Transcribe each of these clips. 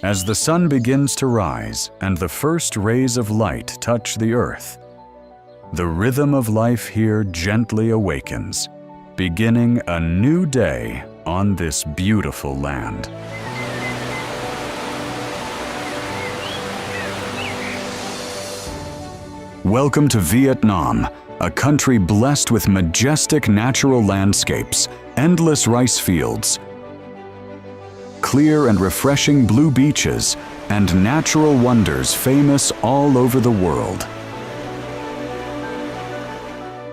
As the sun begins to rise and the first rays of light touch the earth, the rhythm of life here gently awakens, beginning a new day on this beautiful land. Welcome to Vietnam, a country blessed with majestic natural landscapes, endless rice fields, clear and refreshing blue beaches, and natural wonders famous all over the world.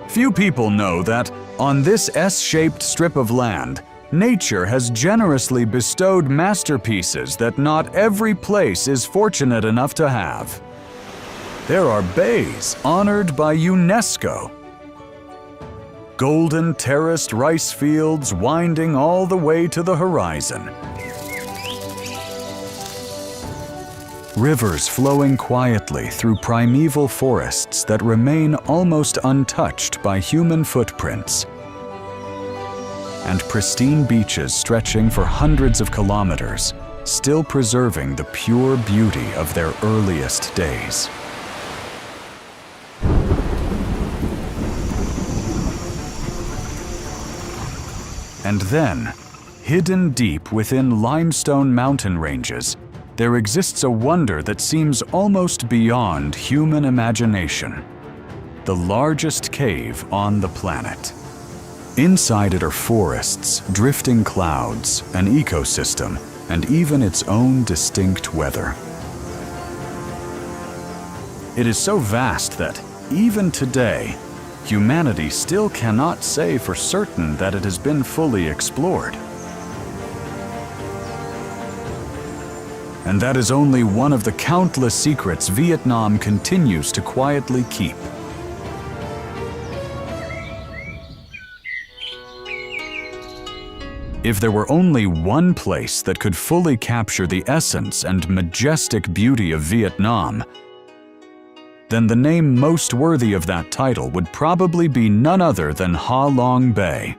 Few people know that on this S-shaped strip of land, nature has generously bestowed masterpieces that not every place is fortunate enough to have. There are bays honored by UNESCO, golden terraced rice fields winding all the way to the horizon, rivers flowing quietly through primeval forests that remain almost untouched by human footprints, and pristine beaches stretching for hundreds of kilometers, still preserving the pure beauty of their earliest days. And then, hidden deep within limestone mountain ranges, there exists a wonder that seems almost beyond human imagination: the largest cave on the planet. Inside it are forests, drifting clouds, an ecosystem, and even its own distinct weather. It is so vast that, even today, humanity still cannot say for certain that it has been fully explored. And that is only one of the countless secrets Vietnam continues to quietly keep. If there were only one place that could fully capture the essence and majestic beauty of Vietnam, then the name most worthy of that title would probably be none other than Ha Long Bay.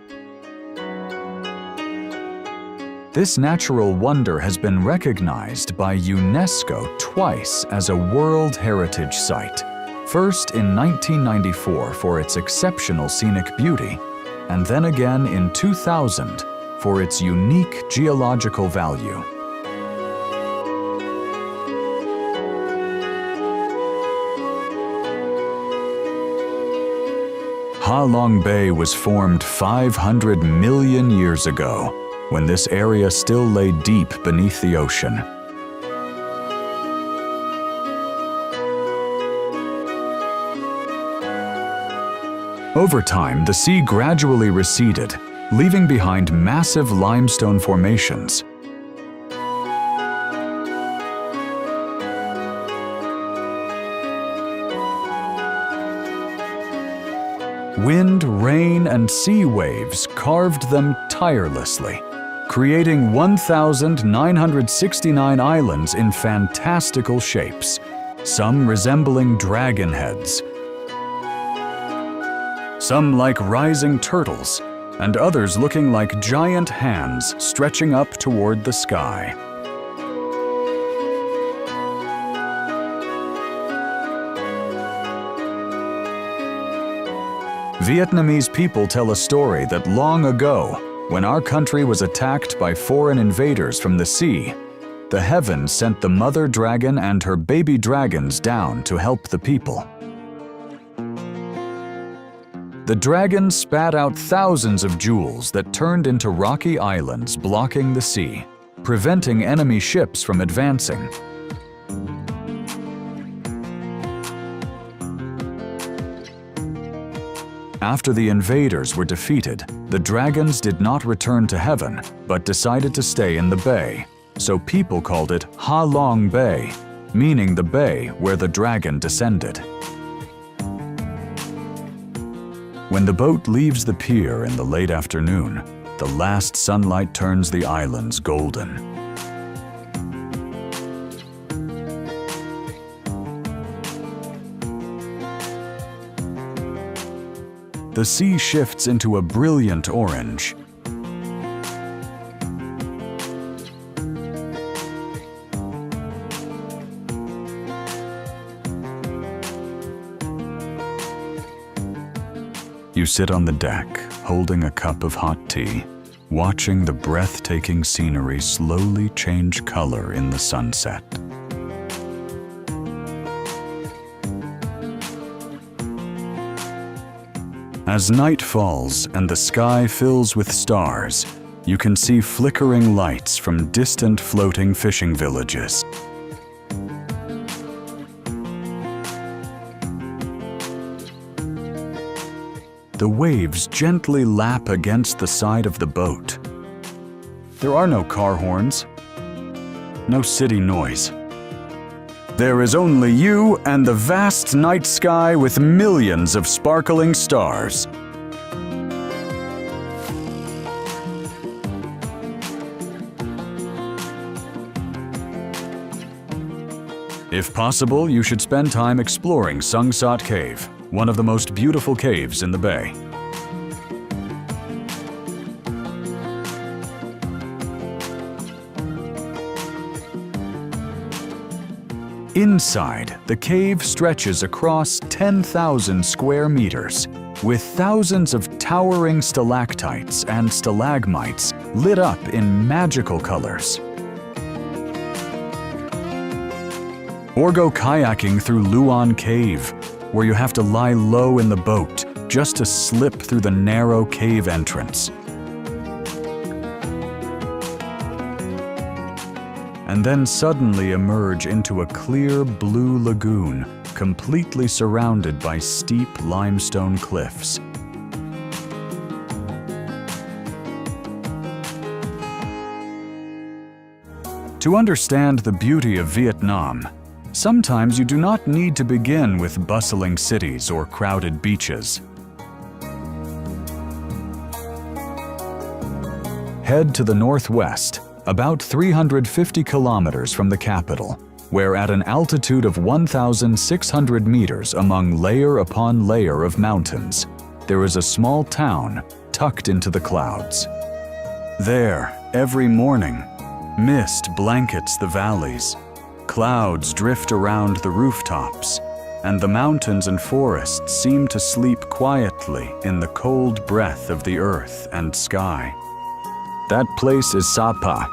This natural wonder has been recognized by UNESCO twice as a World Heritage Site. First in 1994 for its exceptional scenic beauty, and then again in 2000 for its unique geological value. Ha Long Bay was formed 500 million years ago, when this area still lay deep beneath the ocean. Over time, the sea gradually receded, leaving behind massive limestone formations. Wind, rain, and sea waves carved them tirelessly, creating 1,969 islands in fantastical shapes, some resembling dragon heads, some like rising turtles, and others looking like giant hands stretching up toward the sky. Vietnamese people tell a story that long ago, when our country was attacked by foreign invaders from the sea, the heavens sent the mother dragon and her baby dragons down to help the people. The dragons spat out thousands of jewels that turned into rocky islands blocking the sea, preventing enemy ships from advancing. After the invaders were defeated, the dragons did not return to heaven, but decided to stay in the bay, so people called it Ha Long Bay, meaning the bay where the dragon descended. When the boat leaves the pier in the late afternoon, the last sunlight turns the islands golden. The sea shifts into a brilliant orange. You sit on the deck, holding a cup of hot tea, watching the breathtaking scenery slowly change color in the sunset. As night falls and the sky fills with stars, you can see flickering lights from distant floating fishing villages. The waves gently lap against the side of the boat. There are no car horns, no city noise. There is only you and the vast night sky with millions of sparkling stars. If possible, you should spend time exploring Sungsat Cave, one of the most beautiful caves in the bay. Inside, the cave stretches across 10,000 square meters, with thousands of towering stalactites and stalagmites lit up in magical colors. Or go kayaking through Luan Cave, where you have to lie low in the boat just to slip through the narrow cave entrance. And then suddenly emerge into a clear blue lagoon, completely surrounded by steep limestone cliffs. To understand the beauty of Vietnam, sometimes you do not need to begin with bustling cities or crowded beaches. Head to the northwest, about 350 kilometers from the capital, where at an altitude of 1,600 meters among layer upon layer of mountains, there is a small town tucked into the clouds. There, every morning, mist blankets the valleys. Clouds drift around the rooftops, and the mountains and forests seem to sleep quietly in the cold breath of the earth and sky. That place is Sapa.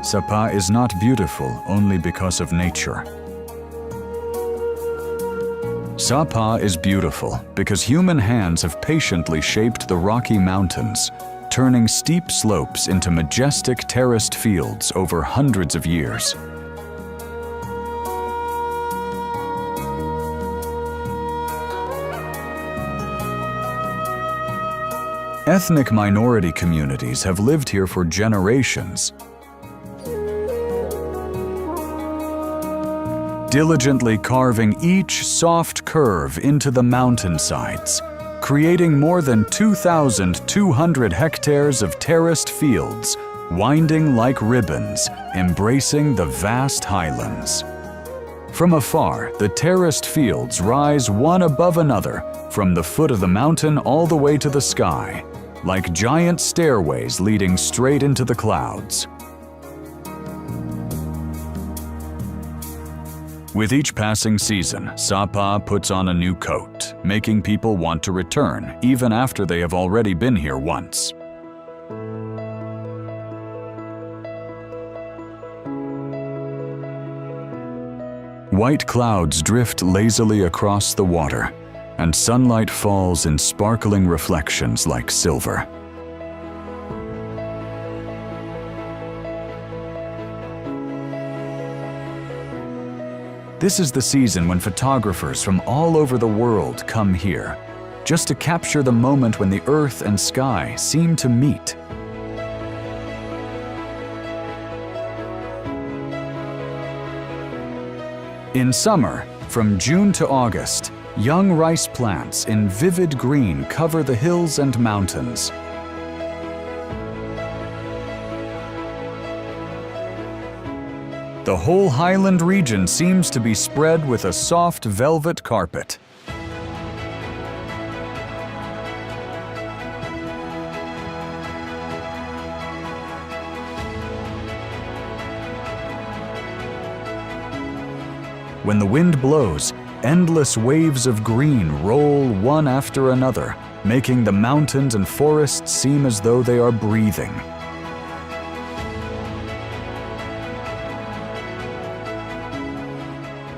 Sapa is not beautiful only because of nature. Sapa is beautiful because human hands have patiently shaped the Rocky Mountains, turning steep slopes into majestic terraced fields over hundreds of years. Ethnic minority communities have lived here for generations, diligently carving each soft curve into the mountainsides, creating more than 2,200 hectares of terraced fields, winding like ribbons, embracing the vast highlands. From afar, the terraced fields rise one above another, from the foot of the mountain all the way to the sky, like giant stairways leading straight into the clouds. With each passing season, Sapa puts on a new coat, making people want to return, even after they have already been here once. White clouds drift lazily across the water, and sunlight falls in sparkling reflections like silver. This is the season when photographers from all over the world come here, just to capture the moment when the earth and sky seem to meet. In summer, from June to August, young rice plants in vivid green cover the hills and mountains. The whole highland region seems to be spread with a soft velvet carpet. When the wind blows, endless waves of green roll one after another, making the mountains and forests seem as though they are breathing.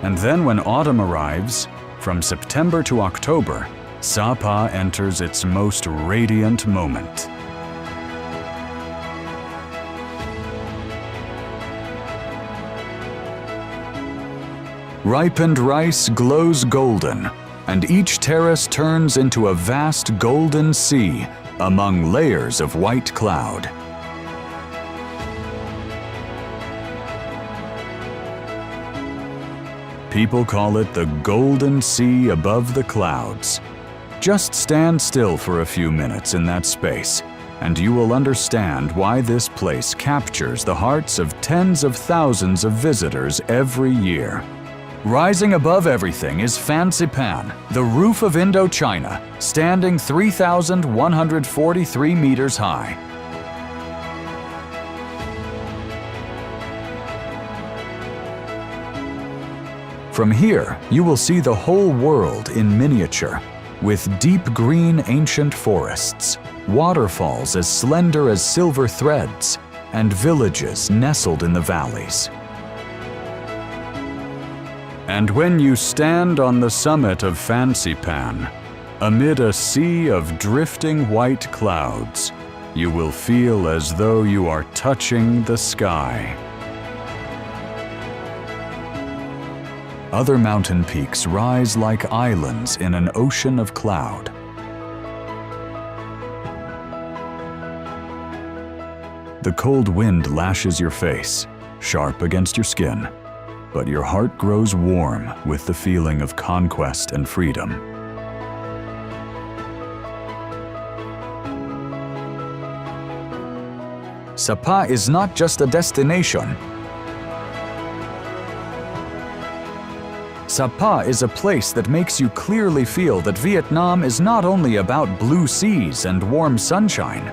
And then when autumn arrives, from September to October, Sapa enters its most radiant moment. Ripened rice glows golden, and each terrace turns into a vast golden sea among layers of white cloud. People call it the Golden Sea above the clouds. Just stand still for a few minutes in that space, and you will understand why this place captures the hearts of tens of thousands of visitors every year. Rising above everything is Fansipan, the roof of Indochina, standing 3,143 meters high. From here, you will see the whole world in miniature, with deep green ancient forests, waterfalls as slender as silver threads, and villages nestled in the valleys. And when you stand on the summit of Fansipan, amid a sea of drifting white clouds, you will feel as though you are touching the sky. Other mountain peaks rise like islands in an ocean of cloud. The cold wind lashes your face, sharp against your skin, but your heart grows warm with the feeling of conquest and freedom. Sapa is not just a destination. Sapa is a place that makes you clearly feel that Vietnam is not only about blue seas and warm sunshine.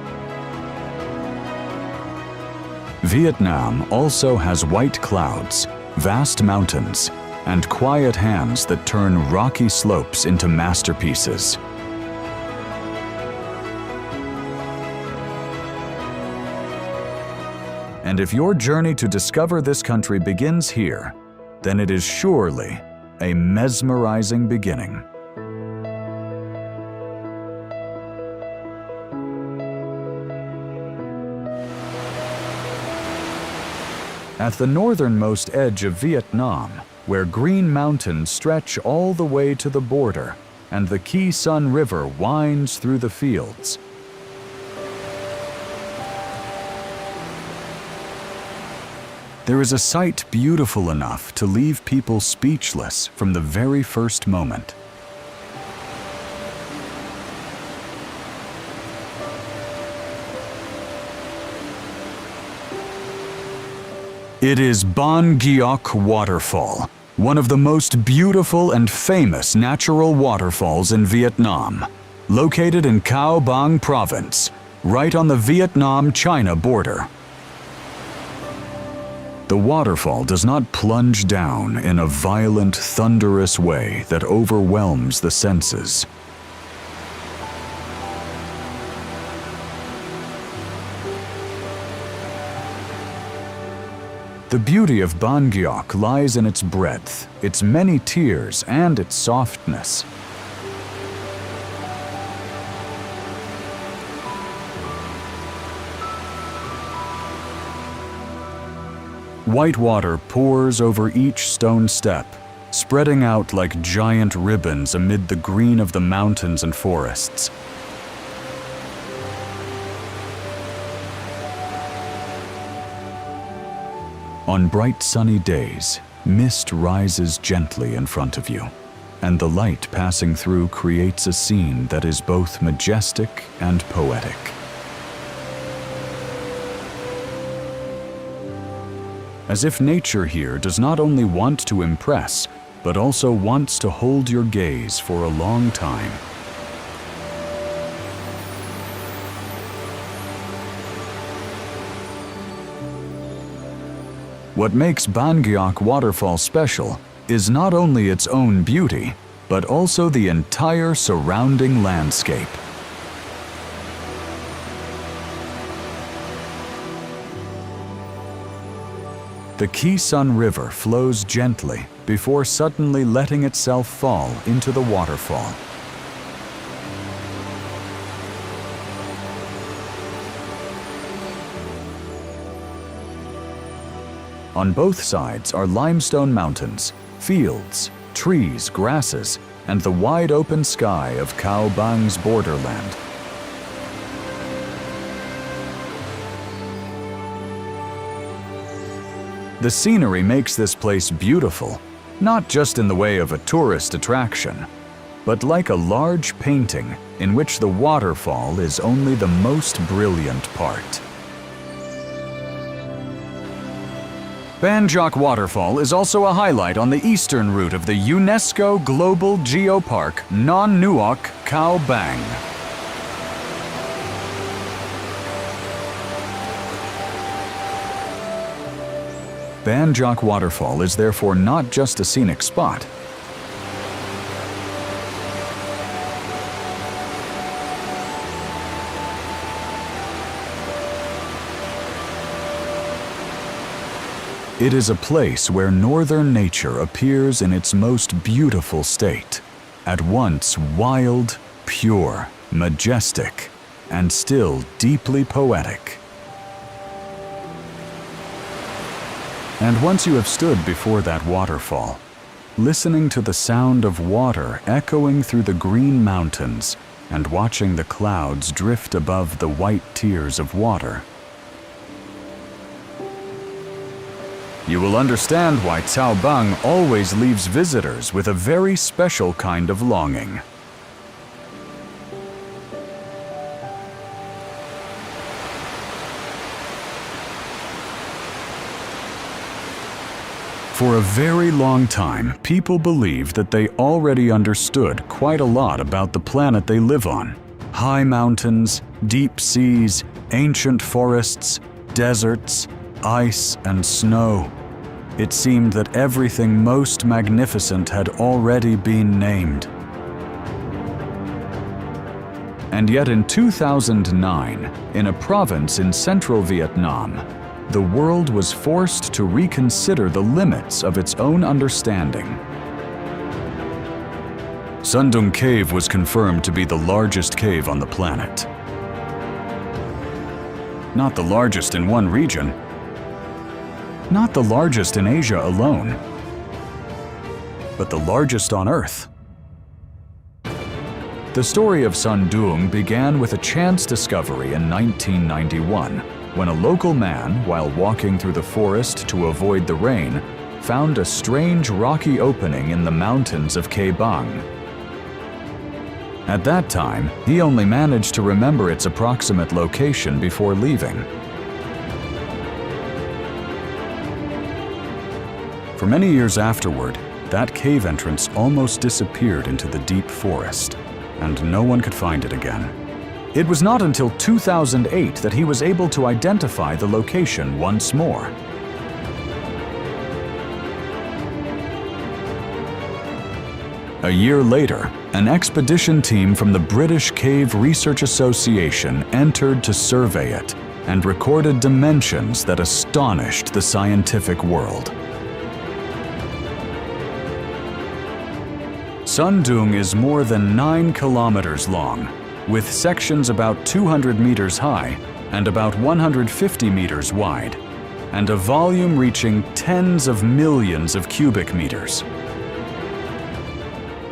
Vietnam also has white clouds, vast mountains, and quiet hands that turn rocky slopes into masterpieces. And if your journey to discover this country begins here, then it is surely a mesmerizing beginning. At the northernmost edge of Vietnam, where green mountains stretch all the way to the border and the Khe Sun River winds through the fields, there is a sight beautiful enough to leave people speechless from the very first moment. It is Ban Giok Waterfall, one of the most beautiful and famous natural waterfalls in Vietnam, located in Cao Bang Province, right on the Vietnam-China border. The waterfall does not plunge down in a violent, thunderous way that overwhelms the senses. The beauty of Ban Giok lies in its breadth, its many tiers, and its softness. White water pours over each stone step, spreading out like giant ribbons amid the green of the mountains and forests. On bright sunny days, mist rises gently in front of you, and the light passing through creates a scene that is both majestic and poetic. As if nature here does not only want to impress, but also wants to hold your gaze for a long time. What makes Ban Giok Waterfall special is not only its own beauty, but also the entire surrounding landscape. The Khe Sun River flows gently before suddenly letting itself fall into the waterfall. On both sides are limestone mountains, fields, trees, grasses, and the wide open sky of Khao Bang's borderland. The scenery makes this place beautiful, not just in the way of a tourist attraction, but like a large painting in which the waterfall is only the most brilliant part. Ban Jok Waterfall is also a highlight on the eastern route of the UNESCO Global Geopark Non Nuoc Khao Bang. Ban Jok Waterfall is therefore not just a scenic spot. It is a place where northern nature appears in its most beautiful state, at once wild, pure, majestic, and still deeply poetic. And once you have stood before that waterfall, listening to the sound of water echoing through the green mountains and watching the clouds drift above the white tiers of water, you will understand why Khao Bang always leaves visitors with a very special kind of longing. For a very long time, people believed that they already understood quite a lot about the planet they live on. High mountains, deep seas, ancient forests, deserts, ice and snow. It seemed that everything most magnificent had already been named. And yet in 2009, in a province in central Vietnam, the world was forced to reconsider the limits of its own understanding. Sun Dung Cave was confirmed to be the largest cave on the planet. Not the largest in one region, not the largest in Asia alone, but the largest on Earth. The story of Sun Dung began with a chance discovery in 1991, when a local man, while walking through the forest to avoid the rain, found a strange rocky opening in the mountains of Khao Bang. At that time, he only managed to remember its approximate location before leaving. For many years afterward, that cave entrance almost disappeared into the deep forest, and no one could find it again. It was not until 2008 that he was able to identify the location once more. A year later, an expedition team from the British Cave Research Association entered to survey it and recorded dimensions that astonished the scientific world. Sun Dung is more than 9 kilometers long, with sections about 200 meters high and about 150 meters wide, and a volume reaching tens of millions of cubic meters.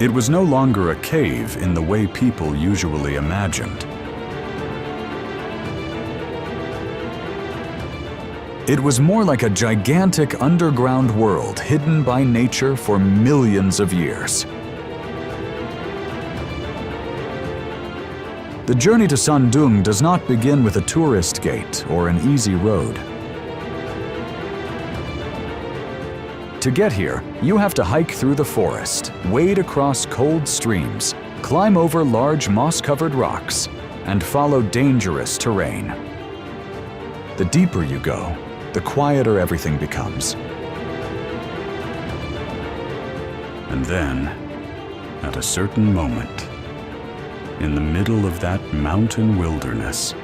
It was no longer a cave in the way people usually imagined. It was more like a gigantic underground world hidden by nature for millions of years. The journey to Sun Dung does not begin with a tourist gate or an easy road. To get here, you have to hike through the forest, wade across cold streams, climb over large moss-covered rocks, and follow dangerous terrain. The deeper you go, the quieter everything becomes. And then, at a certain moment, in the middle of that mountain wilderness,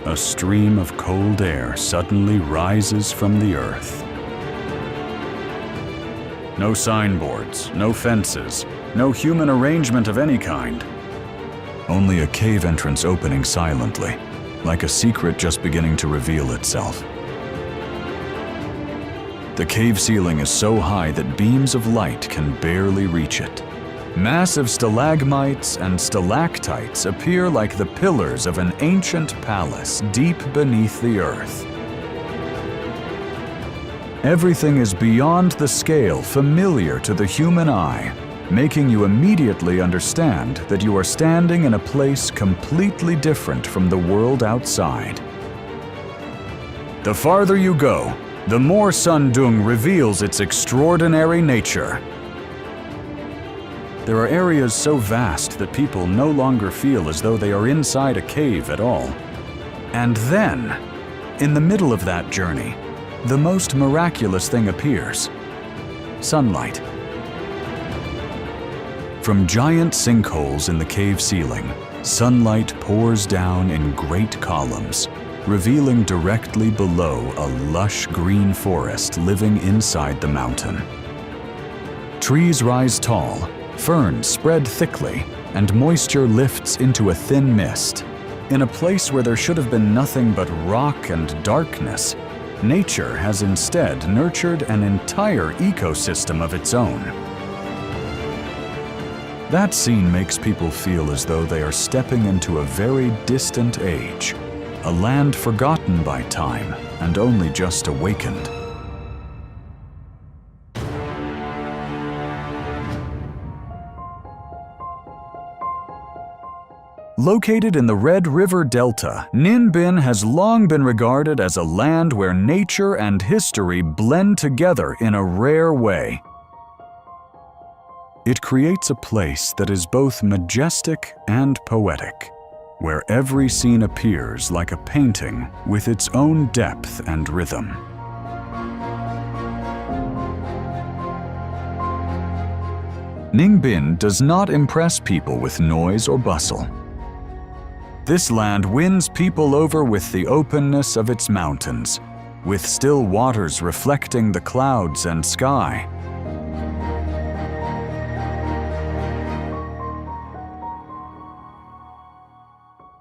a stream of cold air suddenly rises from the earth. No signboards, no fences, no human arrangement of any kind. Only a cave entrance opening silently, like a secret just beginning to reveal itself. The cave ceiling is so high that beams of light can barely reach it. Massive stalagmites and stalactites appear like the pillars of an ancient palace deep beneath the earth. Everything is beyond the scale familiar to the human eye, making you immediately understand that you are standing in a place completely different from the world outside. The farther you go, the more Sundung reveals its extraordinary nature. There are areas so vast that people no longer feel as though they are inside a cave at all. And then, in the middle of that journey, the most miraculous thing appears: sunlight. From giant sinkholes in the cave ceiling, sunlight pours down in great columns, revealing directly below a lush green forest living inside the mountain. Trees rise tall, ferns spread thickly, and moisture lifts into a thin mist. In a place where there should have been nothing but rock and darkness, nature has instead nurtured an entire ecosystem of its own. That scene makes people feel as though they are stepping into a very distant age, a land forgotten by time and only just awakened. Located in the Red River Delta, Ninh Binh has long been regarded as a land where nature and history blend together in a rare way. It creates a place that is both majestic and poetic, where every scene appears like a painting with its own depth and rhythm. Ninh Binh does not impress people with noise or bustle. This land wins people over with the openness of its mountains, with still waters reflecting the clouds and sky.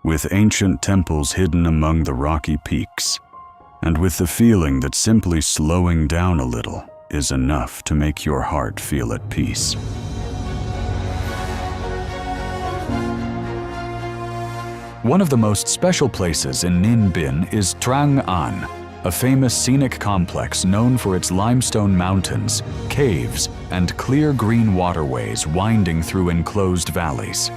With ancient temples hidden among the rocky peaks, and with the feeling that simply slowing down a little is enough to make your heart feel at peace. One of the most special places in Ninh Binh is Trang An, a famous scenic complex known for its limestone mountains, caves, and clear green waterways winding through enclosed valleys.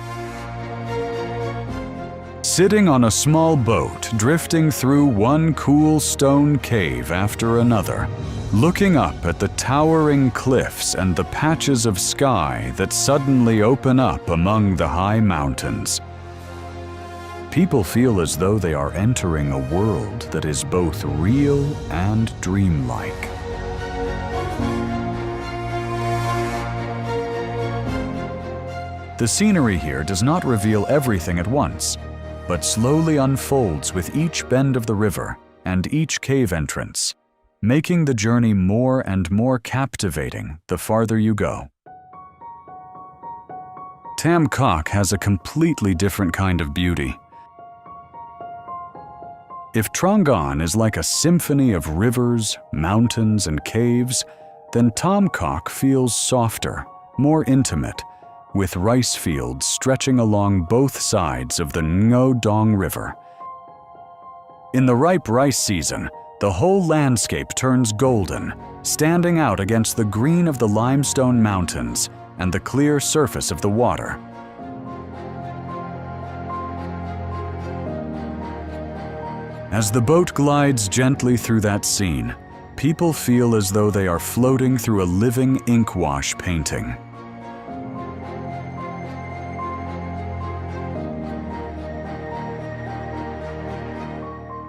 Sitting on a small boat drifting through one cool stone cave after another, looking up at the towering cliffs and the patches of sky that suddenly open up among the high mountains, people feel as though they are entering a world that is both real and dreamlike. The scenery here does not reveal everything at once, but slowly unfolds with each bend of the river and each cave entrance, making the journey more and more captivating the farther you go. Tam Kok has a completely different kind of beauty. If Trang An is like a symphony of rivers, mountains, and caves, then Tam Kok feels softer, more intimate, with rice fields stretching along both sides of the Ngo Dong River. In the ripe rice season, the whole landscape turns golden, standing out against the green of the limestone mountains and the clear surface of the water. As the boat glides gently through that scene, people feel as though they are floating through a living ink wash painting.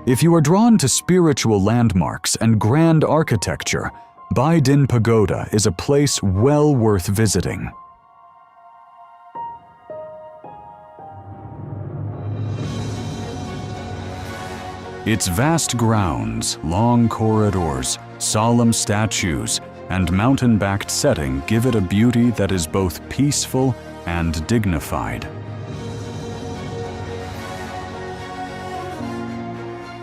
If you are drawn to spiritual landmarks and grand architecture, Bai Din Pagoda is a place well worth visiting. Its vast grounds, long corridors, solemn statues, and mountain-backed setting give it a beauty that is both peaceful and dignified.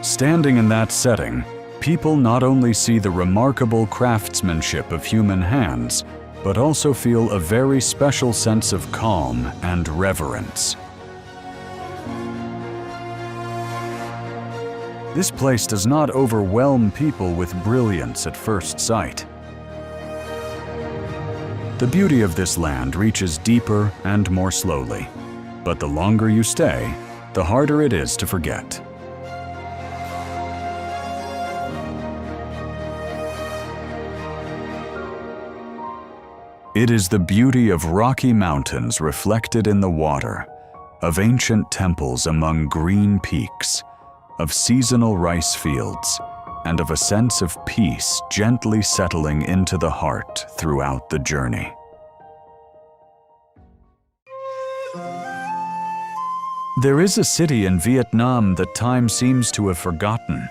Standing in that setting, people not only see the remarkable craftsmanship of human hands, but also feel a very special sense of calm and reverence. This place does not overwhelm people with brilliance at first sight. The beauty of this land reaches deeper and more slowly, but the longer you stay, the harder it is to forget. It is the beauty of rocky mountains reflected in the water, of ancient temples among green peaks, of seasonal rice fields, and of a sense of peace gently settling into the heart throughout the journey. There is a city in Vietnam that time seems to have forgotten.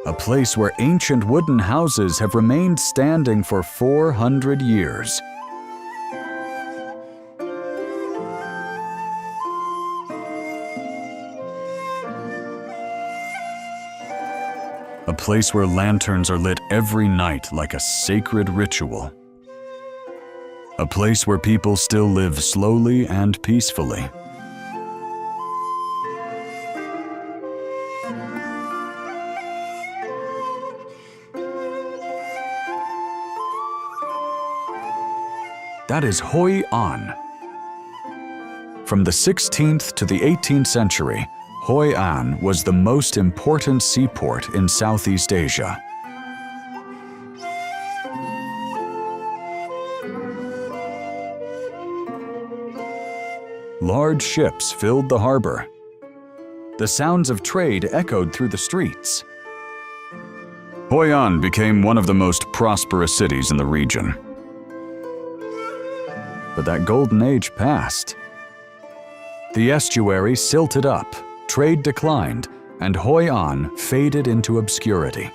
A place where ancient wooden houses have remained standing for 400 years. A place where lanterns are lit every night like a sacred ritual. A place where people still live slowly and peacefully. That is Hoi An. From the 16th to the 18th century, Hoi An was the most important seaport in Southeast Asia. Large ships filled the harbor. The sounds of trade echoed through the streets. Hoi An became one of the most prosperous cities in the region. But that golden age passed. The estuary silted up, trade declined, and Hoi An faded into obscurity.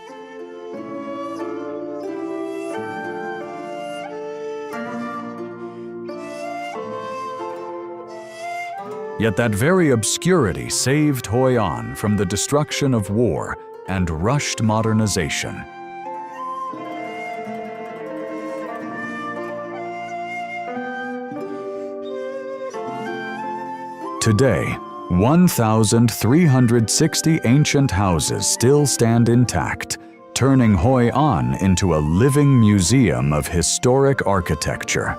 Yet that very obscurity saved Hoi An from the destruction of war and rushed modernization. Today, 1,360 ancient houses still stand intact, turning Hoi An into a living museum of historic architecture.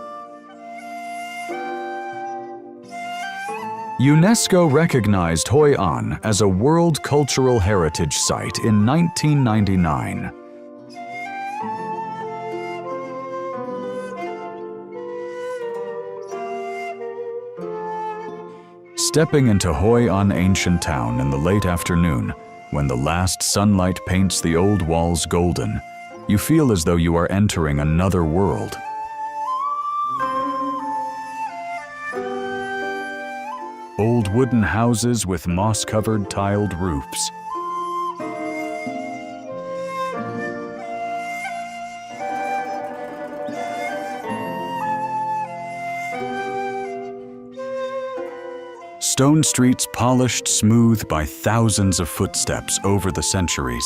UNESCO recognized Hoi An as a World Cultural Heritage Site in 1999. Stepping into Hoi An ancient town in the late afternoon, when the last sunlight paints the old walls golden, you feel as though you are entering another world. Old wooden houses with moss-covered tiled roofs. Stone streets polished smooth by thousands of footsteps over the centuries.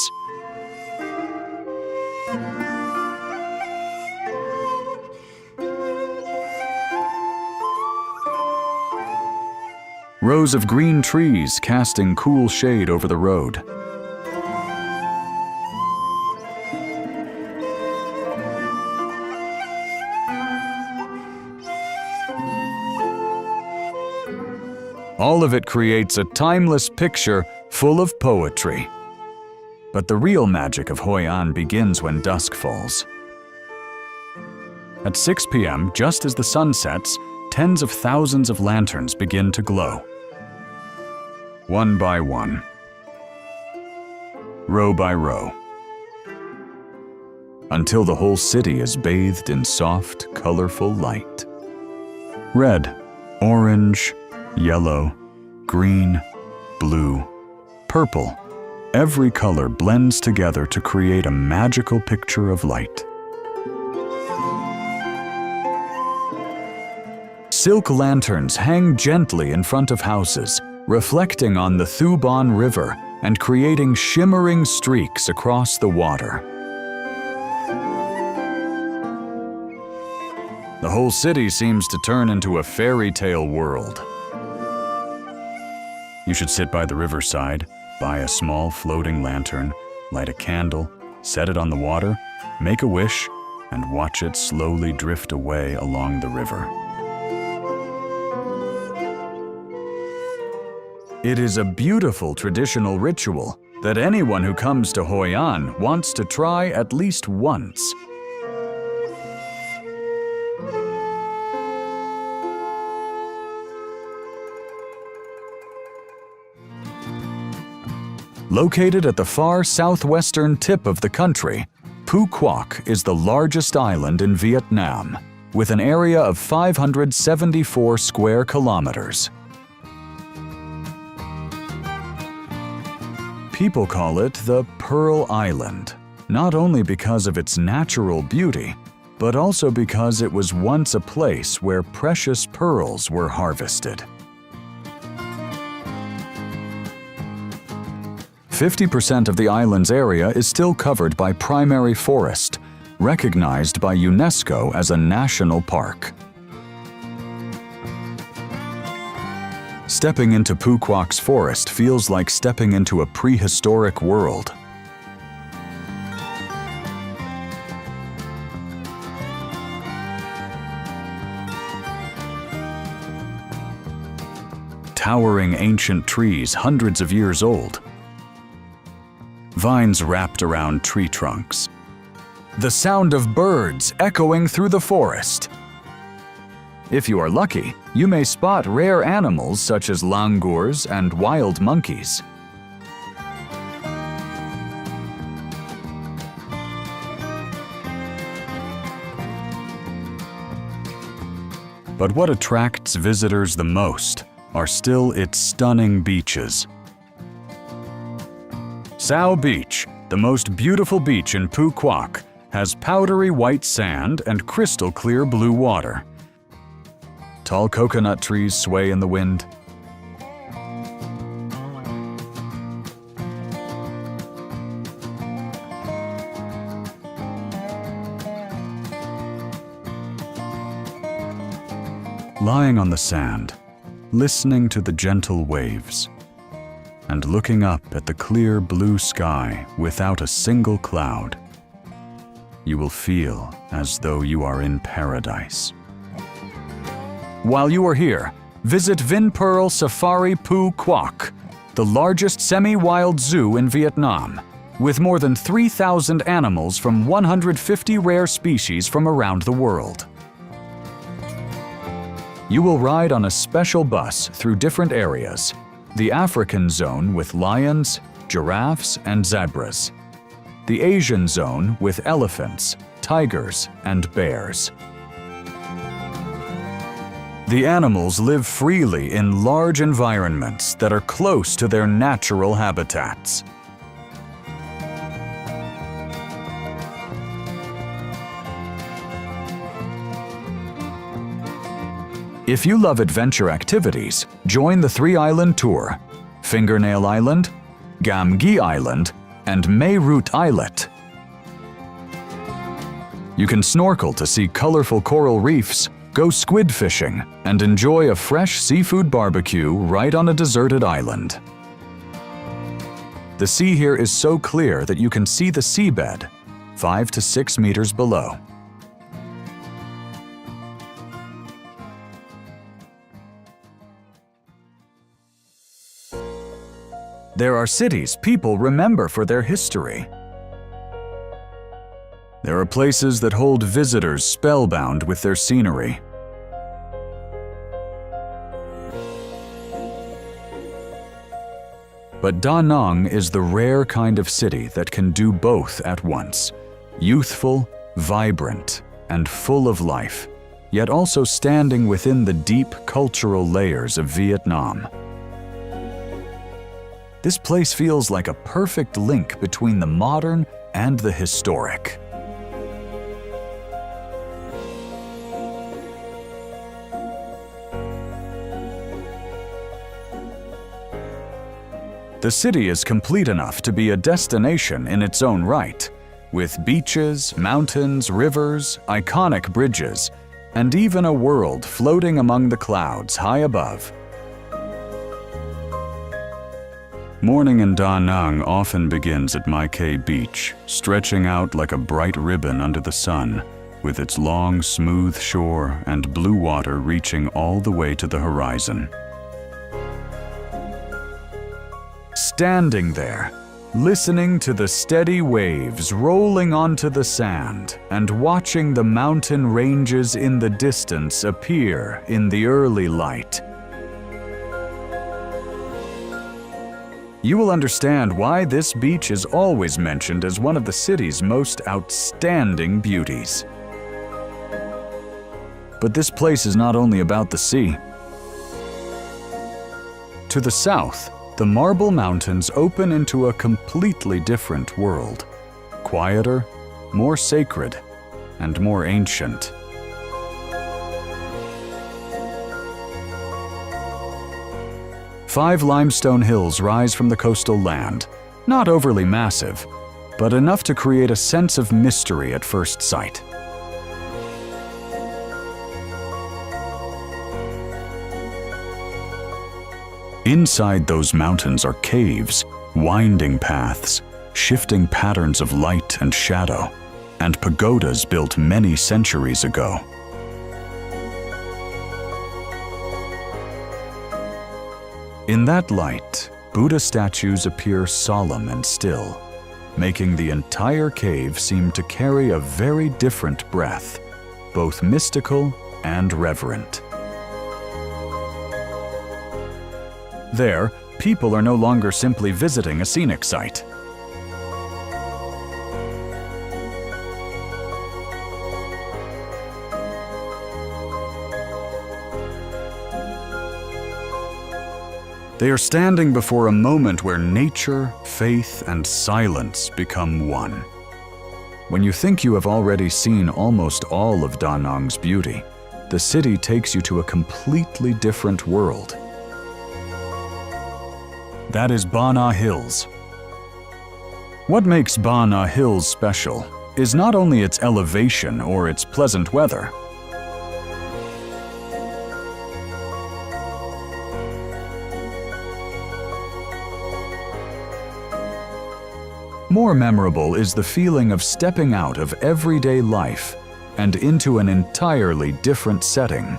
Rows of green trees casting cool shade over the road. All of it creates a timeless picture full of poetry. But the real magic of Hoi An begins when dusk falls. At 6 p.m., just as the sun sets, tens of thousands of lanterns begin to glow. One by one, row by row. until the whole city is bathed in soft, colorful light. Red, orange, yellow, green, blue, purple. Every color blends together to create a magical picture of light. Silk lanterns hang gently in front of houses, reflecting on the Thuban River and creating shimmering streaks across the water. The whole city seems to turn into a fairy tale world. You should sit by the riverside, buy a small floating lantern, light a candle, set it on the water, make a wish, and watch it slowly drift away along the river. It is a beautiful traditional ritual that anyone who comes to Hoi An wants to try at least once. Located at the far southwestern tip of the country, Phu Quoc is the largest island in Vietnam, with an area of 574 square kilometers. People call it the Pearl Island, not only because of its natural beauty, but also because it was once a place where precious pearls were harvested. 50% of the island's area is still covered by primary forest, recognized by UNESCO as a national park. Stepping into Phu Quoc's forest feels like stepping into a prehistoric world. Towering ancient trees hundreds of years old. Vines wrapped around tree trunks. The sound of birds echoing through the forest. If you are lucky, you may spot rare animals such as langurs and wild monkeys. But what attracts visitors the most are still its stunning beaches. Sao Beach, the most beautiful beach in Phu Quoc, has powdery white sand and crystal clear blue water. Tall coconut trees sway in the wind. Lying on the sand, listening to the gentle waves, and looking up at the clear blue sky without a single cloud, you will feel as though you are in paradise. While you are here, visit Vinpearl Safari Phu Quoc, the largest semi-wild zoo in Vietnam, with more than 3,000 animals from 150 rare species from around the world. You will ride on a special bus through different areas: the African zone with lions, giraffes, and zebras; the Asian zone with elephants, tigers, and bears. The animals live freely in large environments that are close to their natural habitats. If you love adventure activities, join the three-island tour: Fingernail Island, Gam Gi Island, and Mae Root Islet. You can snorkel to see colorful coral reefs, go squid fishing, and enjoy a fresh seafood barbecue right on a deserted island. The sea here is so clear that you can see the seabed, 5 to 6 meters below. There are cities people remember for their history. There are places that hold visitors spellbound with their scenery. But Da Nang is the rare kind of city that can do both at once: youthful, vibrant, and full of life, yet also standing within the deep cultural layers of Vietnam. This place feels like a perfect link between the modern and the historic. The city is complete enough to be a destination in its own right, with beaches, mountains, rivers, iconic bridges, and even a world floating among the clouds high above. Morning in Da Nang often begins at Mai Khe Beach, stretching out like a bright ribbon under the sun, with its long, smooth shore and blue water reaching all the way to the horizon. Standing there, listening to the steady waves rolling onto the sand and watching the mountain ranges in the distance appear in the early light, you will understand why this beach is always mentioned as one of the city's most outstanding beauties. But this place is not only about the sea. To the south, the Marble Mountains open into a completely different world, quieter, more sacred, and more ancient. Five limestone hills rise from the coastal land, not overly massive, but enough to create a sense of mystery at first sight. Inside those mountains are caves, winding paths, shifting patterns of light and shadow, and pagodas built many centuries ago. In that light, Buddha statues appear solemn and still, making the entire cave seem to carry a very different breath, both mystical and reverent. There, people are no longer simply visiting a scenic site. They are standing before a moment where nature, faith, and silence become one. When you think you have already seen almost all of Da Nang's beauty, the city takes you to a completely different world. That is Ba Na Hills. What makes Ba Na Hills special is not only its elevation or its pleasant weather. More memorable is the feeling of stepping out of everyday life and into an entirely different setting.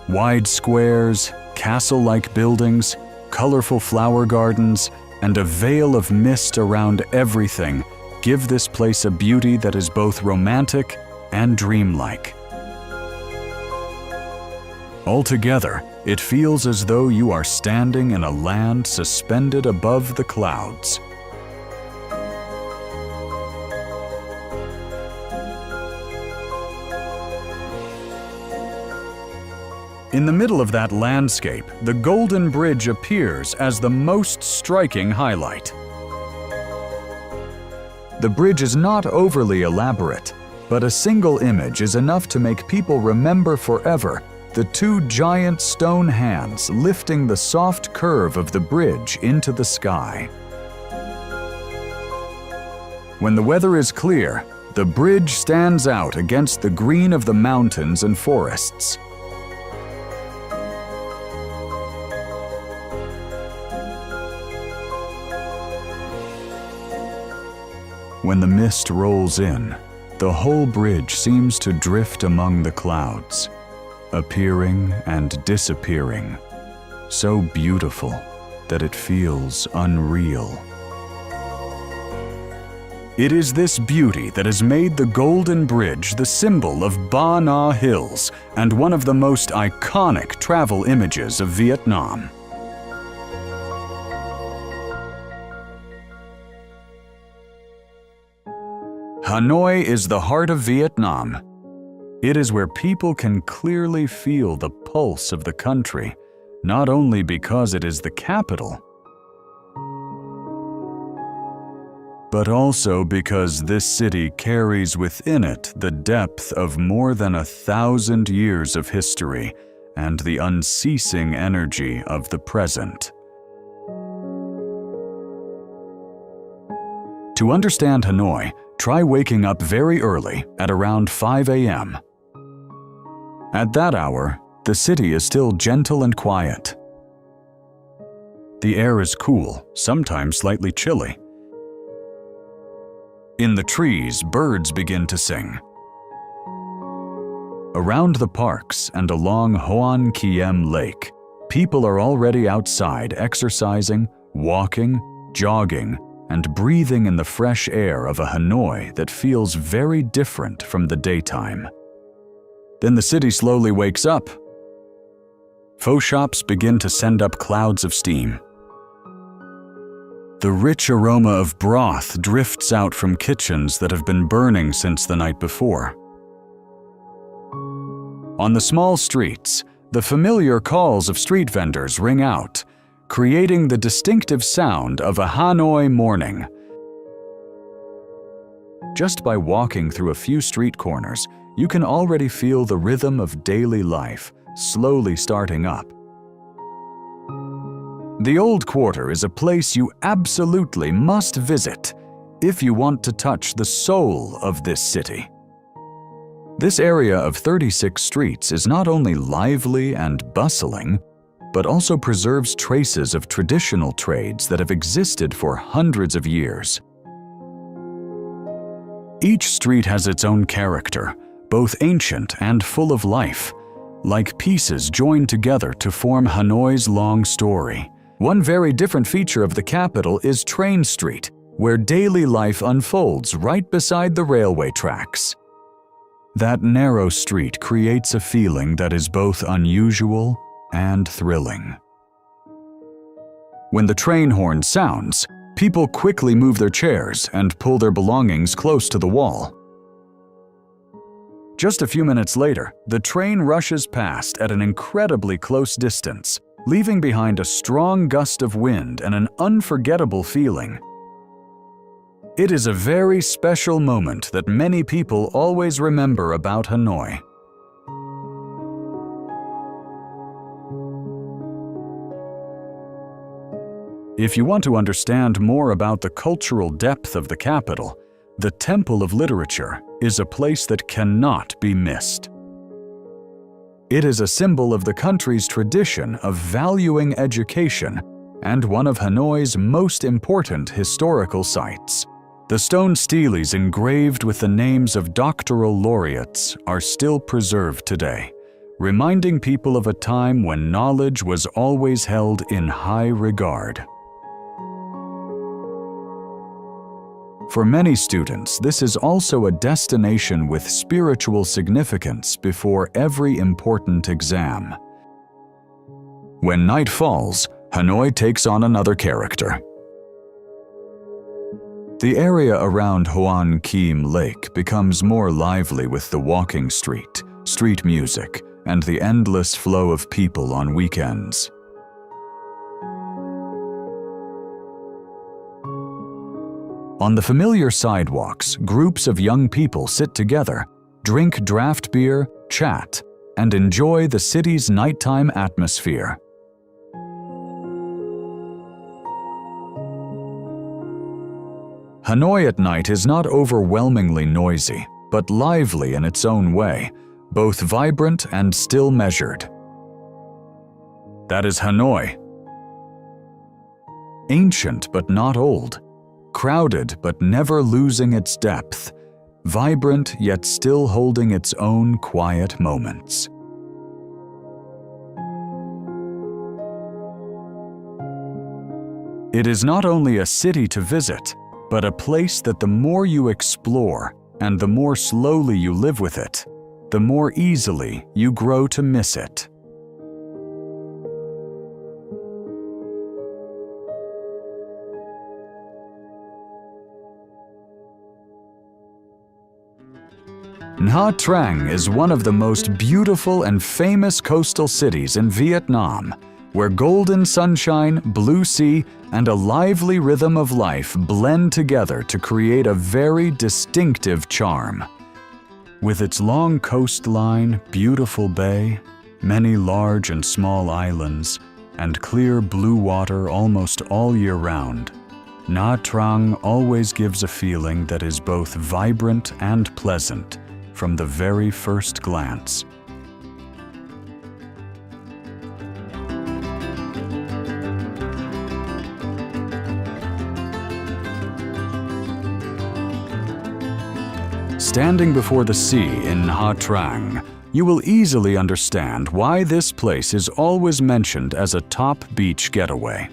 Wide squares, castle-like buildings, colorful flower gardens, and a veil of mist around everything give this place a beauty that is both romantic and dreamlike. Altogether, it feels as though you are standing in a land suspended above the clouds. In the middle of that landscape, the Golden Bridge appears as the most striking highlight. The bridge is not overly elaborate, but a single image is enough to make people remember forever the two giant stone hands lifting the soft curve of the bridge into the sky. When the weather is clear, the bridge stands out against the green of the mountains and forests. When the mist rolls in, the whole bridge seems to drift among the clouds, appearing and disappearing, so beautiful that it feels unreal. It is this beauty that has made the Golden Bridge the symbol of Ba Na Hills and one of the most iconic travel images of Vietnam. Hanoi is the heart of Vietnam. It is where people can clearly feel the pulse of the country, not only because it is the capital, but also because this city carries within it the depth of more than 1,000 years of history and the unceasing energy of the present. To understand Hanoi, try waking up very early at around 5 a.m. At that hour, the city is still gentle and quiet. The air is cool, sometimes slightly chilly. In the trees, birds begin to sing. Around the parks and along Hoan Kiem Lake, people are already outside exercising, walking, jogging, and breathing in the fresh air of a Hanoi that feels very different from the daytime. Then the city slowly wakes up. Pho shops begin to send up clouds of steam. The rich aroma of broth drifts out from kitchens that have been burning since the night before. On the small streets, the familiar calls of street vendors ring out, creating the distinctive sound of a Hanoi morning. Just by walking through a few street corners, you can already feel the rhythm of daily life slowly starting up. The Old Quarter is a place you absolutely must visit if you want to touch the soul of this city. This area of 36 streets is not only lively and bustling, but also preserves traces of traditional trades that have existed for hundreds of years. Each street has its own character, both ancient and full of life, like pieces joined together to form Hanoi's long story. One very different feature of the capital is Train Street, where daily life unfolds right beside the railway tracks. That narrow street creates a feeling that is both unusual and thrilling. When the train horn sounds, people quickly move their chairs and pull their belongings close to the wall. Just a few minutes later, the train rushes past at an incredibly close distance, leaving behind a strong gust of wind and an unforgettable feeling. It is a very special moment that many people always remember about Hanoi. If you want to understand more about the cultural depth of the capital, the Temple of Literature is a place that cannot be missed. It is a symbol of the country's tradition of valuing education and one of Hanoi's most important historical sites. The stone steles engraved with the names of doctoral laureates are still preserved today, reminding people of a time when knowledge was always held in high regard. For many students, this is also a destination with spiritual significance before every important exam. When night falls, Hanoi takes on another character. The area around Hoan Kiem Lake becomes more lively with the walking street music, and the endless flow of people on weekends. On the familiar sidewalks, groups of young people sit together, drink draft beer, chat, and enjoy the city's nighttime atmosphere. Hanoi at night is not overwhelmingly noisy, but lively in its own way, both vibrant and still measured. That is Hanoi. Ancient but not old. Crowded but never losing its depth, vibrant yet still holding its own quiet moments. It is not only a city to visit, but a place that the more you explore and the more slowly you live with it, the more easily you grow to miss it. Nha Trang is one of the most beautiful and famous coastal cities in Vietnam, where golden sunshine, blue sea, and a lively rhythm of life blend together to create a very distinctive charm. With its long coastline, beautiful bay, many large and small islands, and clear blue water almost all year round, Nha Trang always gives a feeling that is both vibrant and pleasant from the very first glance. Standing before the sea in Nha Trang, you will easily understand why this place is always mentioned as a top beach getaway.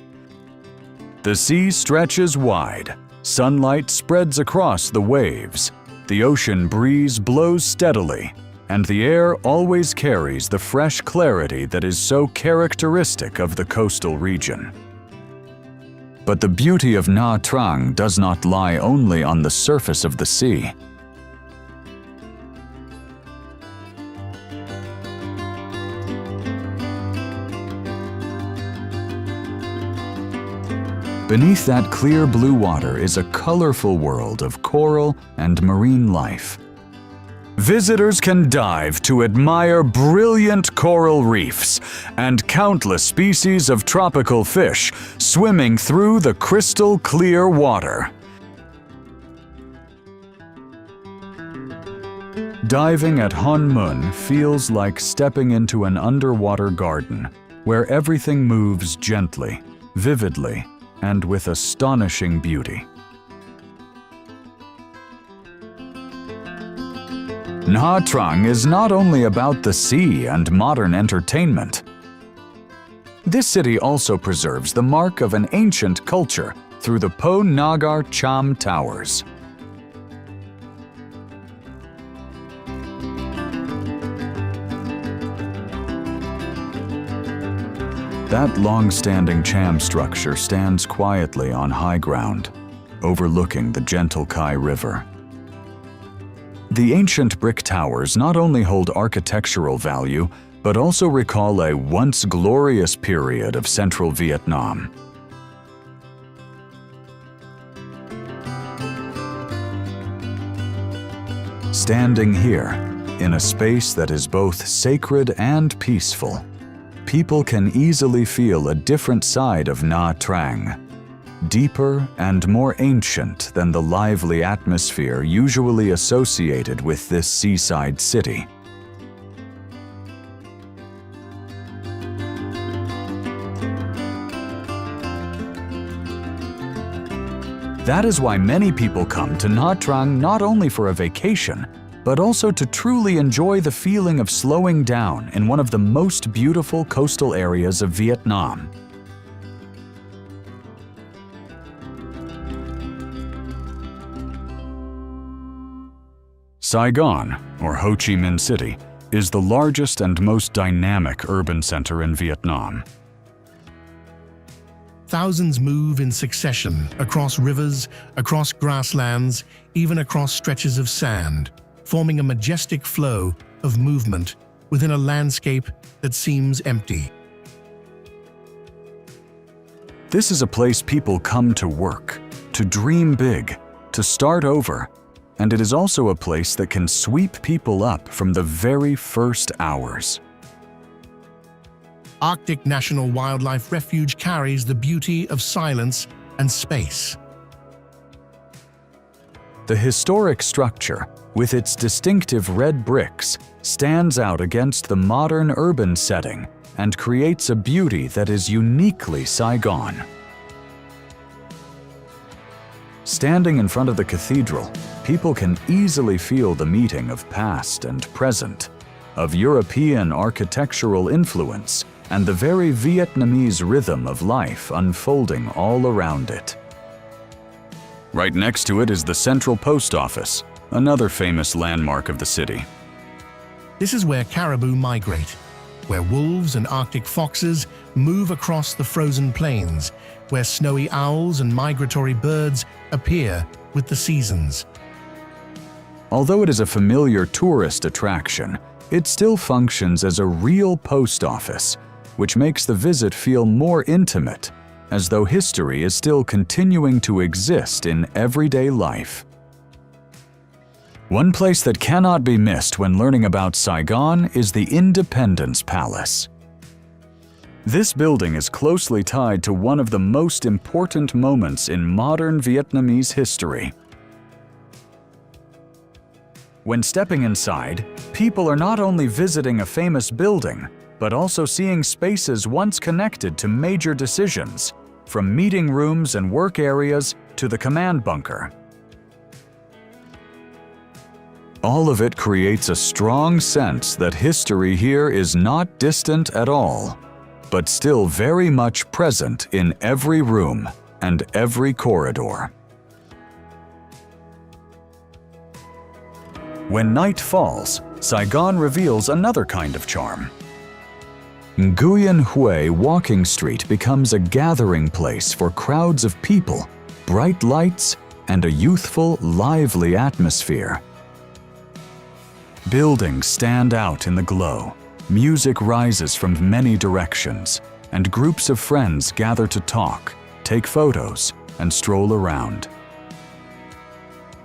The sea stretches wide, sunlight spreads across the waves, the ocean breeze blows steadily, and the air always carries the fresh clarity that is so characteristic of the coastal region. But the beauty of Nha Trang does not lie only on the surface of the sea. Beneath that clear blue water is a colorful world of coral and marine life. Visitors can dive to admire brilliant coral reefs and countless species of tropical fish swimming through the crystal clear water. Diving at Hon Mun feels like stepping into an underwater garden where everything moves gently, vividly, and with astonishing beauty. Nha Trang is not only about the sea and modern entertainment. This city also preserves the mark of an ancient culture through the Po Nagar Cham Towers. That long-standing Cham structure stands quietly on high ground, overlooking the gentle Kai River. The ancient brick towers not only hold architectural value, but also recall a once glorious period of central Vietnam. Standing here, in a space that is both sacred and peaceful, people can easily feel a different side of Nha Trang, deeper and more ancient than the lively atmosphere usually associated with this seaside city. That is why many people come to Nha Trang not only for a vacation, but also to truly enjoy the feeling of slowing down in one of the most beautiful coastal areas of Vietnam. Saigon, or Ho Chi Minh City, is the largest and most dynamic urban center in Vietnam. Thousands move in succession across rivers, across grasslands, even across stretches of sand, forming a majestic flow of movement within a landscape that seems empty. This is a place people come to work, to dream big, to start over, and it is also a place that can sweep people up from the very first hours. Arctic National Wildlife Refuge carries the beauty of silence and space. The historic structure, with its distinctive red bricks, stands out against the modern urban setting and creates a beauty that is uniquely Saigon. Standing in front of the cathedral, people can easily feel the meeting of past and present, of European architectural influence, and the very Vietnamese rhythm of life unfolding all around it. Right next to it is the Central Post Office, another famous landmark of the city. This is where caribou migrate, where wolves and Arctic foxes move across the frozen plains, where snowy owls and migratory birds appear with the seasons. Although it is a familiar tourist attraction, it still functions as a real post office, which makes the visit feel more intimate, as though history is still continuing to exist in everyday life. One place that cannot be missed when learning about Saigon is the Independence Palace. This building is closely tied to one of the most important moments in modern Vietnamese history. When stepping inside, people are not only visiting a famous building, but also seeing spaces once connected to major decisions, from meeting rooms and work areas to the command bunker. All of it creates a strong sense that history here is not distant at all, but still very much present in every room and every corridor. When night falls, Saigon reveals another kind of charm. Nguyen Hue Walking Street becomes a gathering place for crowds of people, bright lights, and a youthful, lively atmosphere. Buildings stand out in the glow, music rises from many directions, and groups of friends gather to talk, take photos, and stroll around.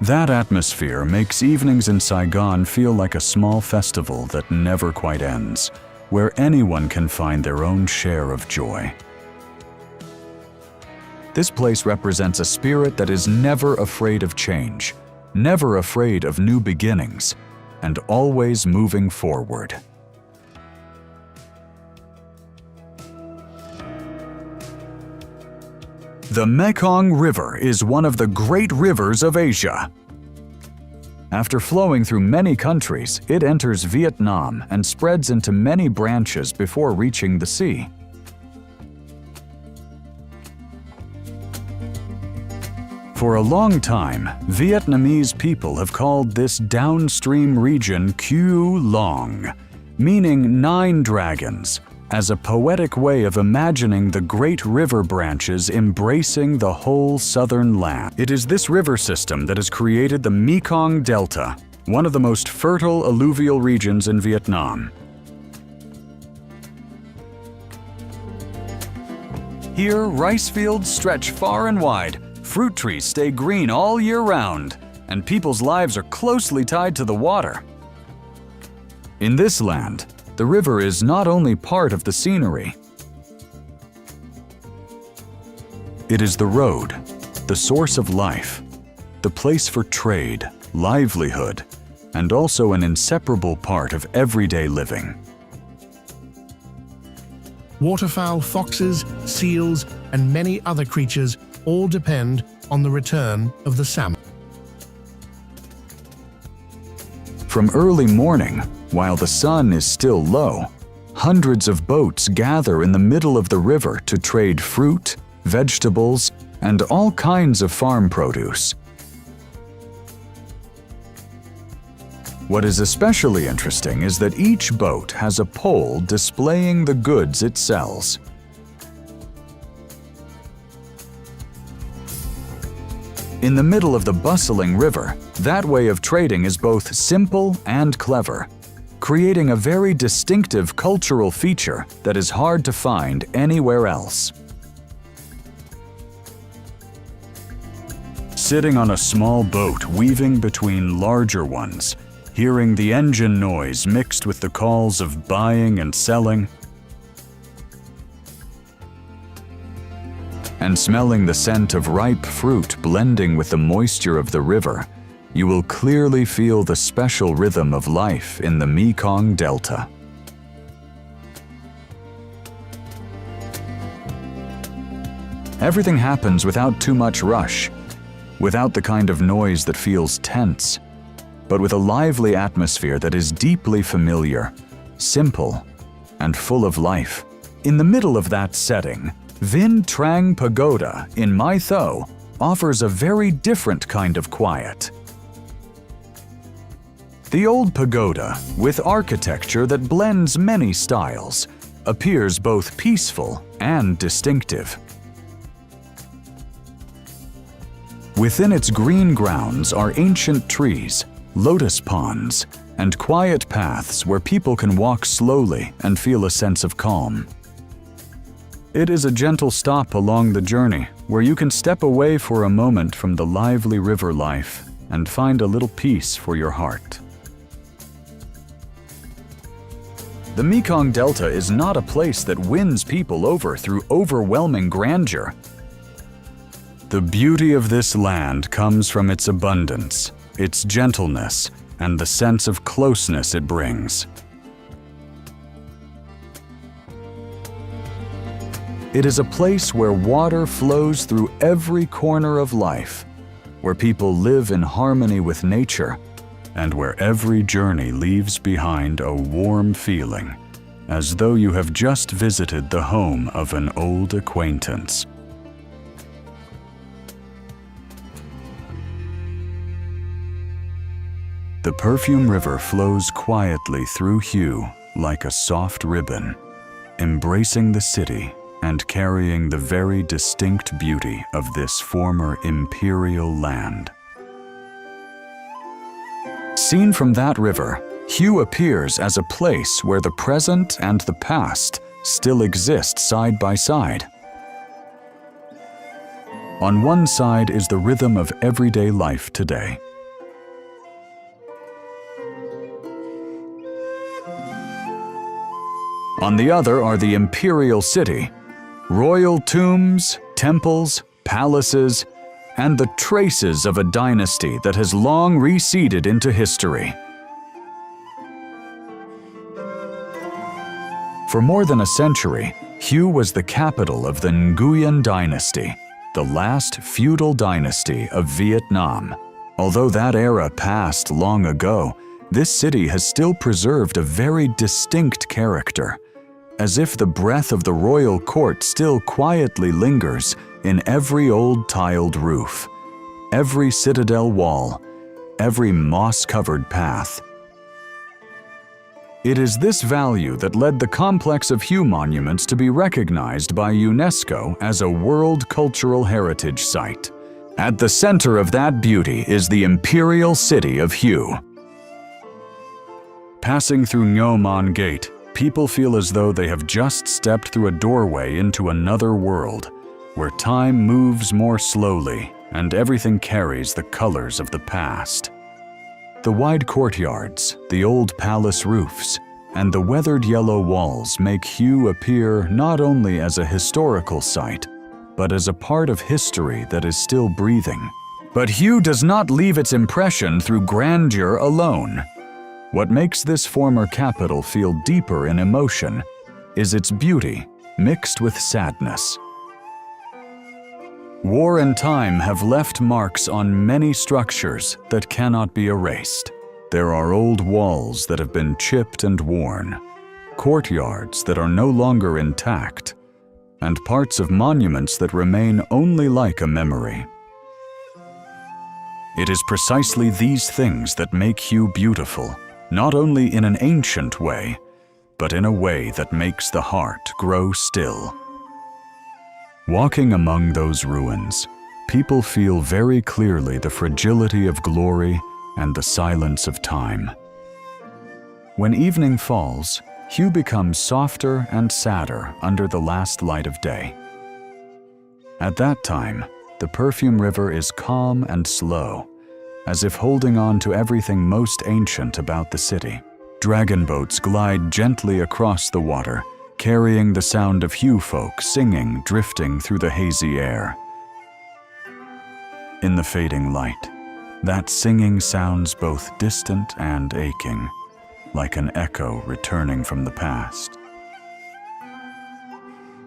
That atmosphere makes evenings in Saigon feel like a small festival that never quite ends, where anyone can find their own share of joy. This place represents a spirit that is never afraid of change, never afraid of new beginnings, and always moving forward. The Mekong River is one of the great rivers of Asia. After flowing through many countries, it enters Vietnam and spreads into many branches before reaching the sea. For a long time, Vietnamese people have called this downstream region Kieu Long, meaning 9 dragons, as a poetic way of imagining the great river branches embracing the whole southern land. It is this river system that has created the Mekong Delta, one of the most fertile alluvial regions in Vietnam. Here, rice fields stretch far and wide, fruit trees stay green all year round, and people's lives are closely tied to the water. In this land, the river is not only part of the scenery. It is the road, the source of life, the place for trade, livelihood, and also an inseparable part of everyday living. Waterfowl, foxes, seals, and many other creatures all depend on the return of the salmon. From early morning, while the sun is still low, hundreds of boats gather in the middle of the river to trade fruit, vegetables, and all kinds of farm produce. What is especially interesting is that each boat has a pole displaying the goods it sells. In the middle of the bustling river, that way of trading is both simple and clever, creating a very distinctive cultural feature that is hard to find anywhere else. Sitting on a small boat weaving between larger ones, hearing the engine noise mixed with the calls of buying and selling, and smelling the scent of ripe fruit blending with the moisture of the river, you will clearly feel the special rhythm of life in the Mekong Delta. Everything happens without too much rush, without the kind of noise that feels tense, but with a lively atmosphere that is deeply familiar, simple, and full of life. In the middle of that setting, Vinh Trang Pagoda in Mai Tho offers a very different kind of quiet. The old pagoda, with architecture that blends many styles, appears both peaceful and distinctive. Within its green grounds are ancient trees, lotus ponds, and quiet paths where people can walk slowly and feel a sense of calm. It is a gentle stop along the journey where you can step away for a moment from the lively river life and find a little peace for your heart. The Mekong Delta is not a place that wins people over through overwhelming grandeur. The beauty of this land comes from its abundance, its gentleness, and the sense of closeness it brings. It is a place where water flows through every corner of life, where people live in harmony with nature, and where every journey leaves behind a warm feeling, as though you have just visited the home of an old acquaintance. The Perfume River flows quietly through Hue like a soft ribbon, embracing the city and carrying the very distinct beauty of this former imperial land. Seen from that river, Hue appears as a place where the present and the past still exist side by side. On one side is the rhythm of everyday life today. On the other are the imperial city, royal tombs, temples, palaces, and the traces of a dynasty that has long receded into history. For more than a century, Hue was the capital of the Nguyen dynasty, the last feudal dynasty of Vietnam. Although that era passed long ago, this city has still preserved a very distinct character, as if the breath of the royal court still quietly lingers in every old tiled roof, every citadel wall, every moss-covered path. It is this value that led the complex of Hue monuments to be recognized by UNESCO as a World Cultural Heritage Site. At the center of that beauty is the imperial city of Hue. Passing through Ngo Mon Gate, people feel as though they have just stepped through a doorway into another world, where time moves more slowly and everything carries the colors of the past. The wide courtyards, the old palace roofs, and the weathered yellow walls make Hue appear not only as a historical site, but as a part of history that is still breathing. But Hue does not leave its impression through grandeur alone. What makes this former capital feel deeper in emotion is its beauty mixed with sadness. War and time have left marks on many structures that cannot be erased. There are old walls that have been chipped and worn, courtyards that are no longer intact, and parts of monuments that remain only like a memory. It is precisely these things that make Hue beautiful, not only in an ancient way, but in a way that makes the heart grow still. Walking among those ruins, people feel very clearly the fragility of glory and the silence of time. When evening falls, Hue becomes softer and sadder under the last light of day. At that time, the Perfume River is calm and slow, as if holding on to everything most ancient about the city. Dragon boats glide gently across the water, carrying the sound of Hue folk singing drifting through the hazy air. In the fading light, that singing sounds both distant and aching, like an echo returning from the past.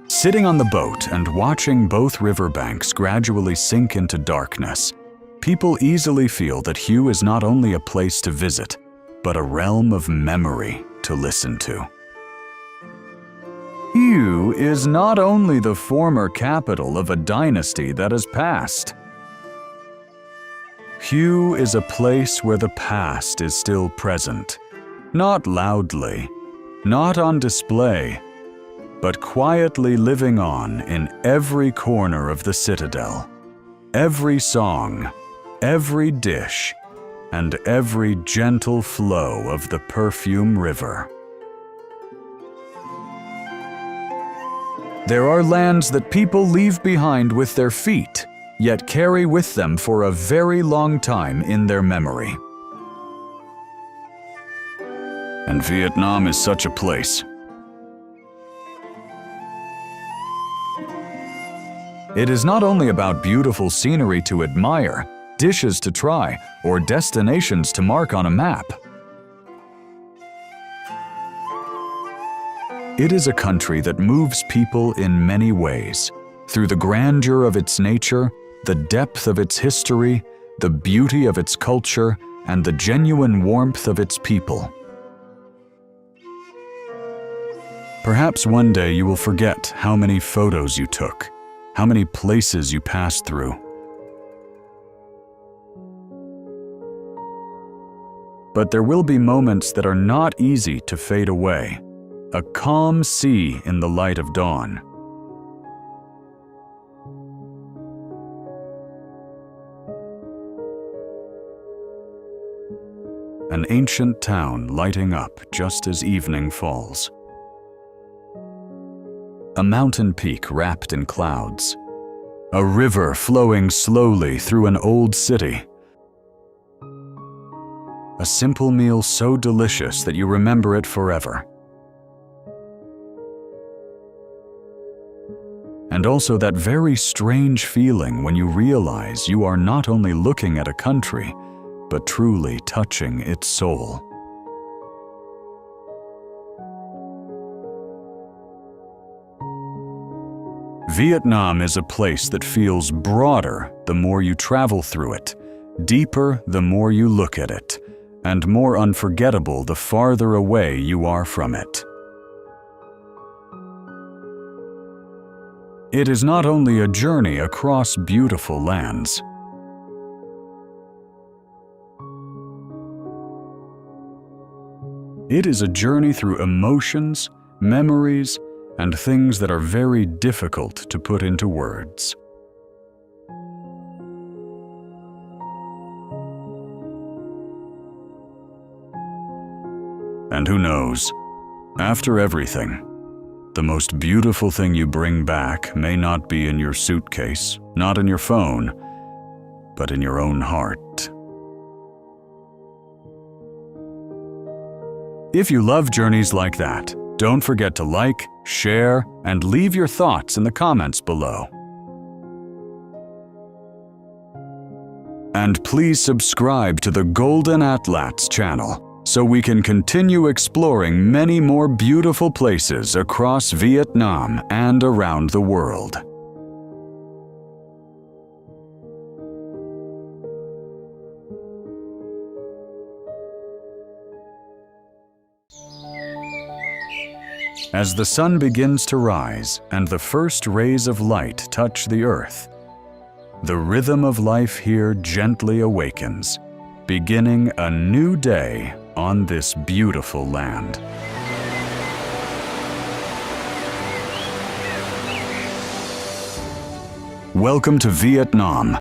Sitting on the boat and watching both riverbanks gradually sink into darkness, people easily feel that Hue is not only a place to visit, but a realm of memory to listen to. Hue is not only the former capital of a dynasty that has passed. Hue is a place where the past is still present, not loudly, not on display, but quietly living on in every corner of the citadel. Every song, every dish, and every gentle flow of the perfume river. There are lands that people leave behind with their feet, yet carry with them for a very long time in their memory. And Vietnam is such a place. It is not only about beautiful scenery to admire, dishes to try, or destinations to mark on a map. It is a country that moves people in many ways, through the grandeur of its nature, the depth of its history, the beauty of its culture, and the genuine warmth of its people. Perhaps one day you will forget how many photos you took, how many places you passed through. But there will be moments that are not easy to fade away. A calm sea in the light of dawn. An ancient town lighting up just as evening falls. A mountain peak wrapped in clouds. A river flowing slowly through an old city. A simple meal so delicious that you remember it forever. And also that very strange feeling when you realize you are not only looking at a country, but truly touching its soul. Vietnam is a place that feels broader the more you travel through it, deeper the more you look at it, and more unforgettable the farther away you are from it. It is not only a journey across beautiful lands. It is a journey through emotions, memories, and things that are very difficult to put into words. And who knows, after everything, the most beautiful thing you bring back may not be in your suitcase, not in your phone, but in your own heart. If you love journeys like that, don't forget to like, share, and leave your thoughts in the comments below. And please subscribe to the Golden Atlats channel, so we can continue exploring many more beautiful places across Vietnam and around the world. As the sun begins to rise and the first rays of light touch the earth, the rhythm of life here gently awakens, beginning a new day on this beautiful land. Welcome to Vietnam,